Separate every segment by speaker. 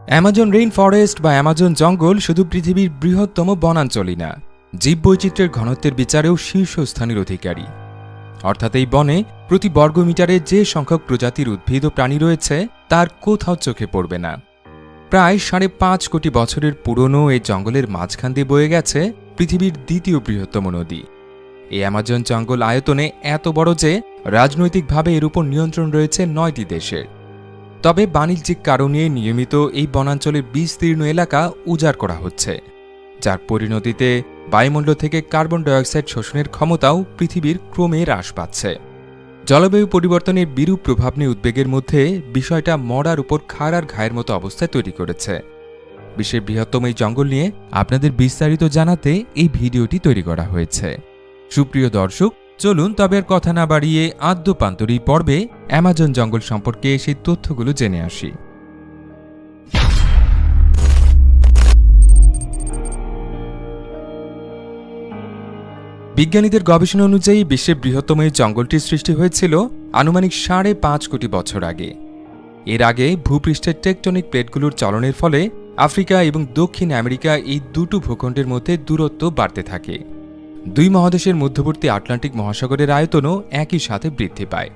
Speaker 1: Amazon rain forest বা Amazon জঙ্গল শুধু পৃথিবীর বৃহত্তম বনাঞ্চলই না, জীববৈচিত্র্যের ঘনত্বের বিচারেও শীর্ষস্থানের অধিকারী। অর্থাৎ এই বনে প্রতি বর্গমিটারে যে সংখ্যক প্রজাতির উদ্ভিদ ও প্রাণী রয়েছে তার কোথাও চোখে পড়বে না। প্রায় 5.5 কোটি বছরের পুরনো এই জঙ্গলের মাঝখান দিয়ে বয়ে গেছে পৃথিবীর দ্বিতীয় বৃহত্তম নদী। এই অ্যামাজন জঙ্গল আয়তনে এত বড় যে রাজনৈতিকভাবে এর উপর নিয়ন্ত্রণ রয়েছে 9টি দেশের। তবে বাণিজ্যিক কারণে নিয়মিত এই বনাঞ্চলের বিস্তীর্ণ এলাকা উজাড় করা হচ্ছে, যার পরিণতিতে বায়ুমণ্ডল থেকে কার্বন ডাইঅক্সাইড শোষণের ক্ষমতাও পৃথিবীর ক্রমে হ্রাস পাচ্ছে। জলবায়ু পরিবর্তনের বিরূপ প্রভাব নিয়ে উদ্বেগের মধ্যে বিষয়টা মরার উপর খাড়ার ঘায়ের মতো অবস্থায় তৈরি করেছে। বিশ্বের বৃহত্তম এই জঙ্গল নিয়ে আপনাদের বিস্তারিত জানাতে এই ভিডিওটি তৈরি করা হয়েছে। সুপ্রিয় দর্শক, চলুন তবে আর কথা না বাড়িয়ে আদ্যপান্তরী পর্বে অ্যামাজন জঙ্গল সম্পর্কে সেই তথ্যগুলো জেনে আসি। বিজ্ঞানীদের গবেষণা অনুযায়ী বিশ্বের বৃহত্তম এই জঙ্গলটির সৃষ্টি হয়েছিল আনুমানিক 5.5 কোটি বছর আগে। এর আগে ভূপৃষ্ঠের টেকটনিক প্লেটগুলোর চলনের ফলে আফ্রিকা এবং দক্ষিণ আমেরিকা এই দুটো ভূখণ্ডের মধ্যে দূরত্ব বাড়তে থাকে। দুই মহাদেশের মধ্যবর্তী আটলান্টিক মহাসাগরের আয়তনও একই সাথে বৃদ্ধি পায়।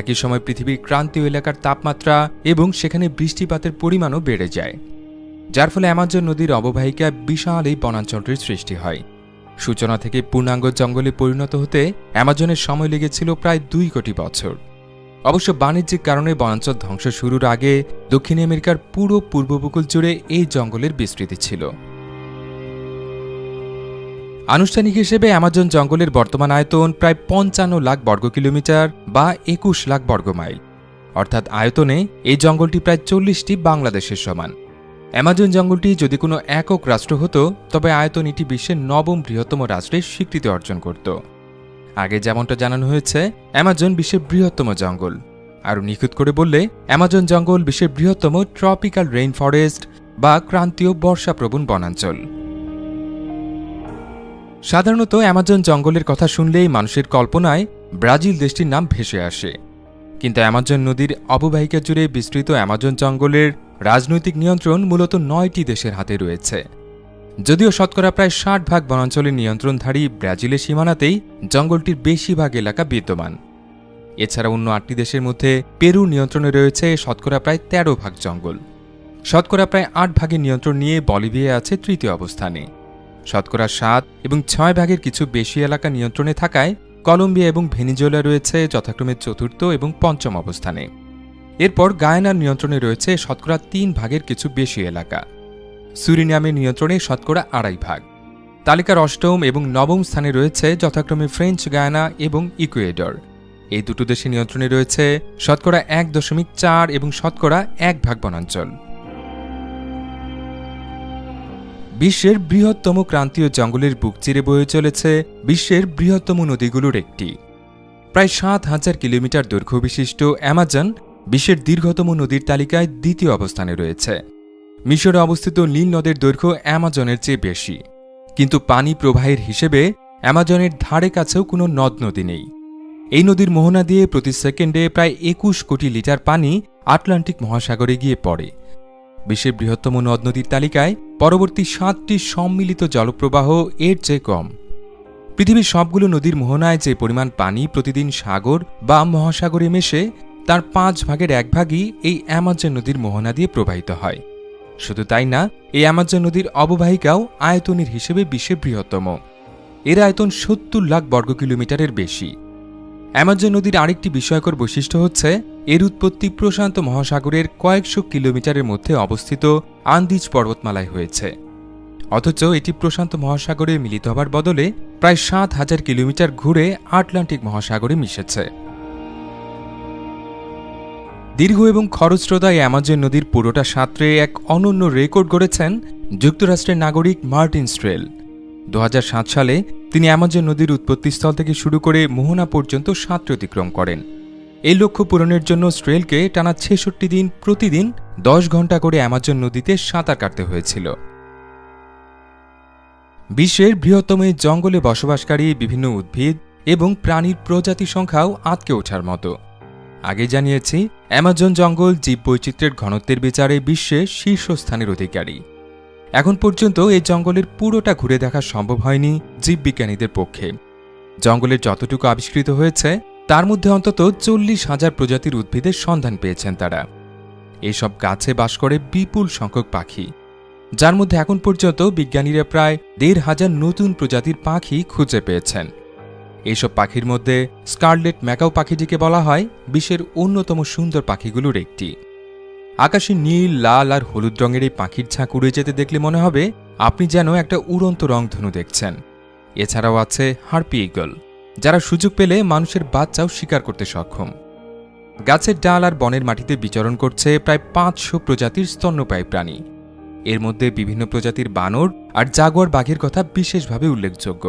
Speaker 1: একই সময় পৃথিবীর ক্রান্তীয় এলাকার তাপমাত্রা এবং সেখানে বৃষ্টিপাতের পরিমাণও বেড়ে যায়, যার ফলে অ্যামাজন নদীর অববাহিকায় বিশাল এই বনাঞ্চলটির সৃষ্টি হয়। সূচনা থেকে পূর্ণাঙ্গ জঙ্গলে পরিণত হতে অ্যামাজনের সময় লেগেছিল প্রায় 2 কোটি বছর। অবশ্য বাণিজ্যিক কারণে বনাঞ্চল ধ্বংস শুরুর আগে দক্ষিণ আমেরিকার পুরো পূর্ব উপকূল জুড়ে এই জঙ্গলের বিস্তৃতি ছিল। আনুষ্ঠানিক হিসেবে অ্যামাজন জঙ্গলের বর্তমান আয়তন প্রায় 55 লাখ বর্গ কিলোমিটার বা 21 লাখ বর্গমাইল। অর্থাৎ আয়তনে এই জঙ্গলটি প্রায় 40টি বাংলাদেশের সমান। অ্যামাজন জঙ্গলটি যদি কোনো একক রাষ্ট্র হতো তবে আয়তন এটি বিশ্বের 9ম বৃহত্তম রাষ্ট্রের স্বীকৃতি অর্জন করত। আগে যেমনটা জানানো হয়েছে, অ্যামাজন বিশ্বের বৃহত্তম জঙ্গল। আরও নিখুঁত করে বললে অ্যামাজন জঙ্গল বিশ্বের বৃহত্তম ট্রপিক্যাল রেইন ফরেস্ট বা ক্রান্তীয় বর্ষাপ্রবণ বনাঞ্চল। সাধারণত অ্যামাজন জঙ্গলের কথা শুনলেই মানুষের কল্পনায় ব্রাজিল দেশটির নাম ভেসে আসে। কিন্তু অ্যামাজন নদীর অববাহিকা জুড়ে বিস্তৃত অ্যামাজন জঙ্গলের রাজনৈতিক নিয়ন্ত্রণ মূলত 9টি দেশের হাতে রয়েছে। যদিও শতকরা প্রায় 60% বনাঞ্চলের নিয়ন্ত্রণধারী ব্রাজিলের সীমানাতেই জঙ্গলটির বেশিরভাগ এলাকা বিদ্যমান। এছাড়া অন্য 8টি দেশের মধ্যে পেরুর নিয়ন্ত্রণে রয়েছে শতকরা প্রায় 13% জঙ্গল। শতকরা প্রায় 8% নিয়ন্ত্রণ নিয়ে বলিভিয়া আছে তৃতীয় অবস্থানে। শতকরা 7 এবং 6% কিছু বেশি এলাকা নিয়ন্ত্রণে থাকায় কলম্বিয়া এবং ভেনিজুয়েলা রয়েছে যথাক্রমে চতুর্থ এবং পঞ্চম অবস্থানে। এরপর গায়ানার নিয়ন্ত্রণে রয়েছে শতকরা 3% কিছু বেশি এলাকা। সুরিনামের নিয়ন্ত্রণে শতকরা 2.5%। তালিকার 8ম এবং 9ম স্থানে রয়েছে যথাক্রমে ফ্রেঞ্চ গায়ানা এবং ইকুয়েডর। এই দুটো দেশের নিয়ন্ত্রণে রয়েছে শতকরা 1.4 এবং শতকরা 1% বনাঞ্চল। বিশ্বের বৃহত্তম ক্রান্তীয় জঙ্গলের বুক চিরে বয়ে চলেছে বিশ্বের বৃহত্তম নদীগুলোর একটি। প্রায় 7,000 কিলোমিটার দৈর্ঘ্য বিশিষ্ট অ্যামাজন বিশ্বের দীর্ঘতম নদীর তালিকায় দ্বিতীয় অবস্থানে রয়েছে। মিশরে অবস্থিত নীল নদের দৈর্ঘ্য অ্যামাজনের চেয়ে বেশি, কিন্তু পানি প্রবাহের হিসেবে অ্যামাজনের ধারে কাছেও কোনো নদ নদী নেই। এই নদীর মোহনা দিয়ে প্রতি সেকেন্ডে প্রায় 21 কোটি লিটার পানি আটলান্টিক মহাসাগরে গিয়ে পড়ে। বিশ্বের বৃহত্তম নদ নদীর তালিকায় পরবর্তী 7টি সম্মিলিত জলপ্রবাহ এর চেয়ে কম। পৃথিবীর সবগুলো নদীর মোহনায় যে পরিমাণ পানি প্রতিদিন সাগর বা মহাসাগরে মেশে তার 1/5 এই অ্যামাজন নদীর মোহনা দিয়ে প্রবাহিত হয়। শুধু তাই না, এই অ্যামাজন নদীর অববাহিকাও আয়তনের হিসেবে বিশ্বের বৃহত্তম। এর আয়তন 70 লাখ বর্গ কিলোমিটারের বেশি। অ্যামাজন নদীর আরেকটি বিস্ময়কর বৈশিষ্ট্য হচ্ছে এর উৎপত্তি প্রশান্ত মহাসাগরের কয়েকশো কিলোমিটারের মধ্যে অবস্থিত আন্দিজ পর্বতমালায় হয়েছে, অথচ এটি প্রশান্ত মহাসাগরে মিলিত হবার বদলে প্রায় 7,000 কিলোমিটার ঘুরে আটলান্টিক মহাসাগরে মিশেছে। দীর্ঘ এবং খরস্রোতা এই অ্যামাজন নদীর পুরোটা সাঁতরে এক অনন্য রেকর্ড গড়েছেন যুক্তরাষ্ট্রের নাগরিক মার্টিন স্ট্রেল। 2007 সালে তিনি অ্যামাজন নদীর উৎপত্তিস্থল থেকে শুরু করে মোহনা পর্যন্ত সাঁতরে অতিক্রম করেন। এই লক্ষ্য পূরণের জন্য স্ট্রেলকে টানা 66 দিন প্রতিদিন 10 ঘন্টা করে অ্যামাজন নদীতে সাঁতার কাটতে হয়েছিল। বিশ্বের বৃহত্তম এই জঙ্গলে বসবাসকারী বিভিন্ন উদ্ভিদ এবং প্রাণীর প্রজাতি সংখ্যাও আঁতকে ওঠার মতো। আগে জানিয়েছি অ্যামাজন জঙ্গল জীববৈচিত্র্যের ঘনত্বের বিচারে বিশ্বে শীর্ষস্থানের অধিকারী। এখন পর্যন্ত এই জঙ্গলের পুরোটা ঘুরে দেখা সম্ভব হয়নি জীববিজ্ঞানীদের পক্ষে। জঙ্গলের যতটুকু আবিষ্কৃত হয়েছে তার মধ্যে অন্তত 40,000 প্রজাতির উদ্ভিদের সন্ধান পেয়েছেন তারা। এসব গাছে বাস করে বিপুল সংখ্যক পাখি, যার মধ্যে এখন পর্যন্ত বিজ্ঞানীরা প্রায় 1,500 নতুন প্রজাতির পাখি খুঁজে পেয়েছেন। এইসব পাখির মধ্যে স্কারলেট ম্যাকাও পাখিটিকে বলা হয় বিশ্বের অন্যতম সুন্দর পাখিগুলোর একটি। আকাশে নীল, লাল আর হলুদ রঙের এই পাখির ঝাঁক উড়ে যেতে দেখলে মনে হবে আপনি যেন একটা উড়ন্ত রংধনু দেখছেন। এছাড়াও আছে হার্পি ঈগল, যারা সুযোগ পেলে মানুষের বাচ্চাও শিকার করতে সক্ষম। গাছের ডাল আর বনের মাটিতে বিচরণ করছে প্রায় 500 প্রজাতির স্তন্যপায়ী প্রাণী। এর মধ্যে বিভিন্ন প্রজাতির বানর আর জাগুয়ার বাঘের কথা বিশেষভাবে উল্লেখযোগ্য।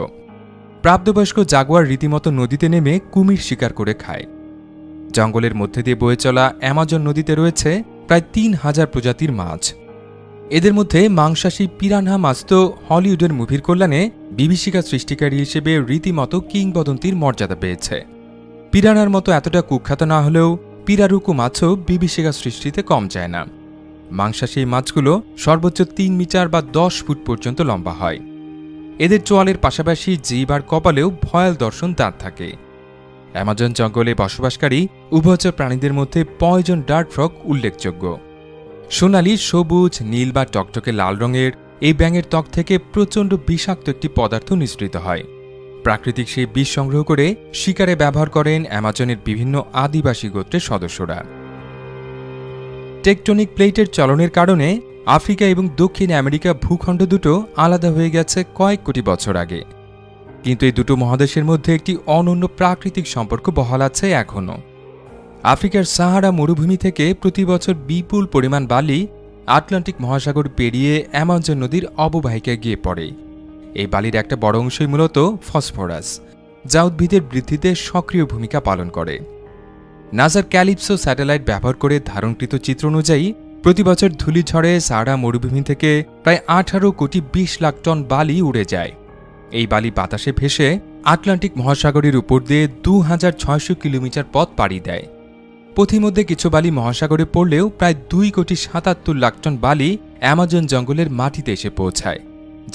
Speaker 1: প্রাপ্তবয়স্ক জাগুয়ার রীতিমতো নদীতে নেমে কুমির শিকার করে খায়। জঙ্গলের মধ্যে দিয়ে বয়ে চলা অ্যামাজন নদীতে রয়েছে প্রায় 3,000 প্রজাতির মাছ। এদের মধ্যে মাংসাশী পিরানহা মাছ তো হলিউডের মুভির কল্যাণে বিভীষিকা সৃষ্টিকারী হিসেবে রীতিমতো কিংবদন্তির মর্যাদা পেয়েছে। পিরানহার মতো এতটা কুখ্যাত না হলেও পিরারুকু মাছও বিভীষিকা সৃষ্টিতে কম যায় না। মাংসাশী মাছগুলো সর্বোচ্চ 3 মিটার বা 10 ফুট পর্যন্ত লম্বা হয়। এদের চোয়ালের পাশাপাশি জিভ আর কপালেও ভয়াল দর্শন দাঁত থাকে। অ্যামাজন জঙ্গলে বসবাসকারী উভচর প্রাণীদের মধ্যে পয়জন ডার্ট ফ্রগ উল্লেখযোগ্য। সোনালি, সবুজ, নীল বা টকটকে লাল রঙের এই ব্যাঙের ত্বক থেকে প্রচণ্ড বিষাক্ত একটি পদার্থ নিঃসৃত হয়। প্রাকৃতিক সেই বিষ সংগ্রহ করে শিকারে ব্যবহার করেন অ্যামাজনের বিভিন্ন আদিবাসী গোত্রের সদস্যরা। টেকটনিক প্লেটের চলনের কারণে আফ্রিকা এবং দক্ষিণ আমেরিকা ভূখণ্ড দুটো আলাদা হয়ে গেছে কয়েক কোটি বছর আগে। কিন্তু এই দুটো মহাদেশের মধ্যে একটি অনন্য প্রাকৃতিক সম্পর্ক বহাল আছে এখনও। আফ্রিকার সাহারা মরুভূমি থেকে প্রতি বছর বিপুল পরিমাণ বালি আটলান্টিক মহাসাগর পেরিয়ে অ্যামাজন নদীর অববাহিকায় গিয়ে পড়ে। এই বালির একটা বড় অংশই মূলত ফসফরাস, যা উদ্ভিদের বৃদ্ধিতে সক্রিয় ভূমিকা পালন করে। নাসার ক্যালিপসো স্যাটেলাইট ব্যবহার করে ধারণকৃত চিত্র অনুযায়ী প্রতি বছর ধূলিঝড়ে সাহারা মরুভূমি থেকে প্রায় 18 কোটি 20 লাখ টন বালি উড়ে যায়। এই বালি বাতাসে ভেসে আটলান্টিক মহাসাগরের উপর দিয়ে 2,600 কিলোমিটার পথ পাড়ি দেয়। পথিমধ্যে কিছু বালি মহাসাগরে পড়লেও প্রায় 2 কোটি 77 লাখ টন বালি অ্যামাজন জঙ্গলের মাটিতে এসে পৌঁছায়,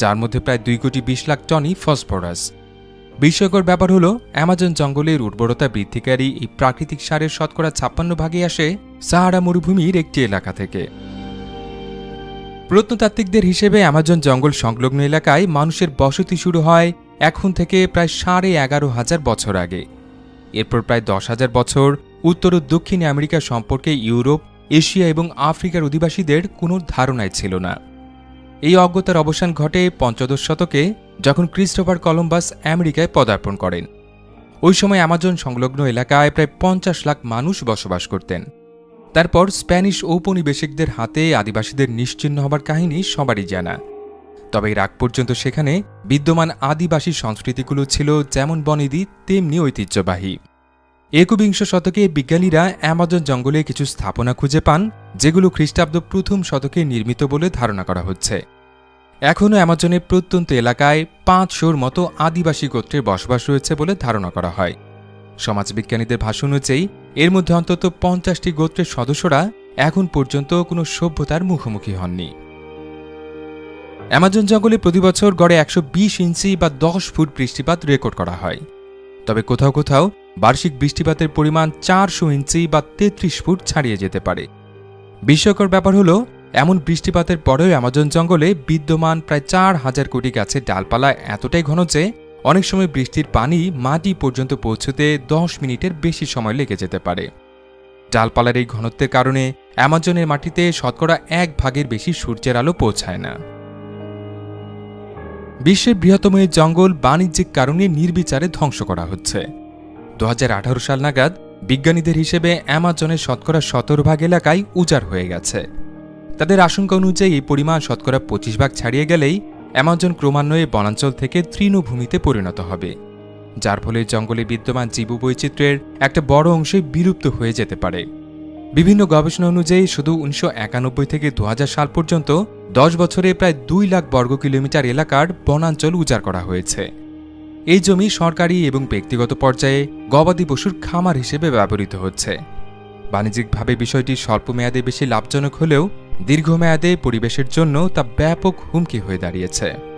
Speaker 1: যার মধ্যে প্রায় 2 কোটি 20 লাখ টনই ফসফরাস। বিস্ময়কর ব্যাপার হল, অ্যামাজন জঙ্গলের উর্বরতা বৃদ্ধিকারী এই প্রাকৃতিক সারের শতকরা 56 ভাগই আসে সাহারা মরুভূমির একটি এলাকা থেকে। প্রত্নতাত্ত্বিকদের হিসেবে অ্যামাজন জঙ্গল সংলগ্ন এলাকায় মানুষের বসতি শুরু হয় এখন থেকে প্রায় 11,500 বছর আগে। এরপর প্রায় 10,000 বছর উত্তর ও দক্ষিণ আমেরিকা সম্পর্কে ইউরোপ, এশিয়া এবং আফ্রিকার অধিবাসীদের কোনো ধারণাই ছিল না। এই অজ্ঞতার অবসান ঘটে 15 শতকে, যখন ক্রিস্টোফার কলম্বাস আমেরিকায় পদার্পণ করেন। ওই সময় অ্যামাজন সংলগ্ন এলাকায় প্রায় 50 লাখ মানুষ বসবাস করতেন। তারপর স্প্যানিশ ঔপনিবেশিকদের হাতে আদিবাসীদের নিশ্চিহ্ন হবার কাহিনী সবারই জানা। তবে এর আগ পর্যন্ত সেখানে বিদ্যমান আদিবাসী সংস্কৃতিগুলো ছিল যেমন বনেদি তেমনি ঐতিহ্যবাহী। 21 শতকে বিজ্ঞানীরা অ্যামাজন জঙ্গলে কিছু স্থাপনা খুঁজে পান, যেগুলো খ্রিস্টাব্দ 1ম শতকে নির্মিত বলে ধারণা করা হচ্ছে। এখনও অ্যামাজনের প্রত্যন্ত এলাকায় 500-র মতো আদিবাসী গোত্রের বসবাস রয়েছে বলে ধারণা করা হয়। সমাজবিজ্ঞানীদের ভাষ্য অনুযায়ী এর মধ্যে অন্তত 50টি গোত্রের সদস্যরা এখন পর্যন্ত কোনো সভ্যতার মুখোমুখি হননি। অ্যামাজন জঙ্গলে প্রতি বছর গড়ে 120 ইঞ্চি বা 10 ফুট বৃষ্টিপাত রেকর্ড করা হয়। তবে কোথাও কোথাও বার্ষিক বৃষ্টিপাতের পরিমাণ 400 ইঞ্চি বা 33 ফুট ছাড়িয়ে যেতে পারে। বিস্ময়কর ব্যাপার হল, এমন বৃষ্টিপাতের পরেও অ্যামাজন জঙ্গলে বিদ্যমান প্রায় 4,000 কোটি গাছের ডালপালা এতটাই ঘন যে অনেক সময় বৃষ্টির পানি মাটি পর্যন্ত পৌঁছতে 10 মিনিটের বেশি সময় লেগে যেতে পারে। ডালপালার এই ঘনত্বের কারণে অ্যামাজনের মাটিতে শতকরা 1 ভাগের বেশি সূর্যের আলো পৌঁছায় না। বিশ্বের বৃহত্তম এই জঙ্গল বাণিজ্যিক কারণে নির্বিচারে ধ্বংস করা হচ্ছে। 2018 সাল নাগাদ বিজ্ঞানীদের হিসেবে অ্যামাজনের শতকরা 17 ভাগ এলাকায় উজাড় হয়ে গেছে। তাদের আশঙ্কা অনুযায়ী এই পরিমাণ শতকরা 25 ভাগ ছাড়িয়ে গেলেই অ্যামাজন ক্রমান্বয়ে বনাঞ্চল থেকে তৃণভূমিতে পরিণত হবে, যার ফলে জঙ্গলে বিদ্যমান জীববৈচিত্র্যের একটা বড় অংশই বিলুপ্ত হয়ে যেতে পারে। বিভিন্ন গবেষণা অনুযায়ী শুধু 1991 থেকে 2000 সাল পর্যন্ত 10 বছরে প্রায় 2 লাখ বর্গ কিলোমিটার এলাকার বনাঞ্চল উজাড় করা হয়েছে। এই জমি সরকারি এবং ব্যক্তিগত পর্যায়ে গবাদি পশুর খামার হিসেবে ব্যবহৃত হচ্ছে। বাণিজ্যিকভাবে বিষয়টি স্বল্পমেয়াদে বেশি লাভজনক হলেও দীর্ঘমেয়াদে পরিবেশের জন্য তা ব্যাপক হুমকি হয়ে দাঁড়িয়েছে।